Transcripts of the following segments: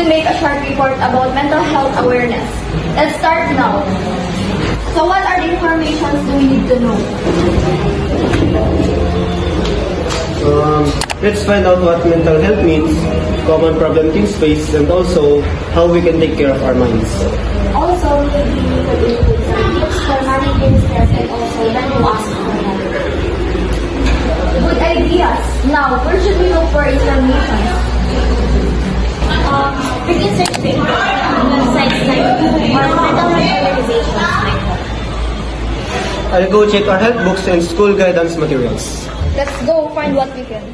make a short report about mental health awareness. Let's start now. So what are the informations do we need to know? Let's find out what mental health means, common problem teens face, and also how we can take care of our minds. Also, maybe we could include some tips for managing stress and also when to ask for help. Good ideas. Now, where should we look for information? Begin search pages on websites like or mental health organizations might help. I'll go check our health books and school guidance materials. Let's go find what we can.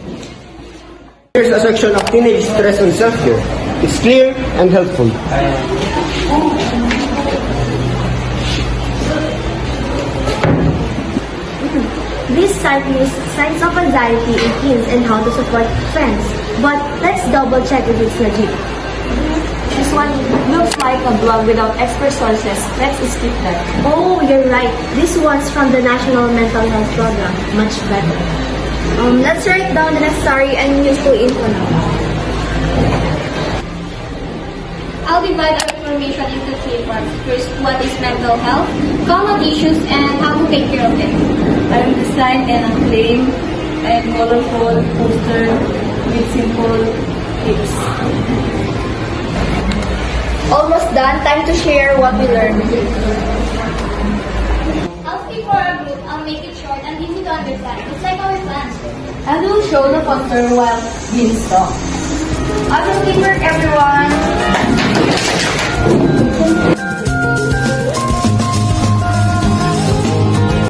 Here's a section of teenage stress and self-care. It's clear and helpful. This site lists signs of anxiety in teens and how to support friends. But let's double check if it's legit. This one looks like a blog without expert sources. Let's skip that. Oh, you're right. This one's from the National Mental Health Program. Much better. Let's write down the necessary and useful info now. I'll divide our information into three parts. First, what is mental health, common issues, and how to take care of them. I'm design and claim and colorful poster with simple tips. Almost done. Time to share what we learned. I'll speak for our group. I'll make it short and easy to understand. It's like our plans. And we'll show the poster while being talk. Awesome teamwork, everyone!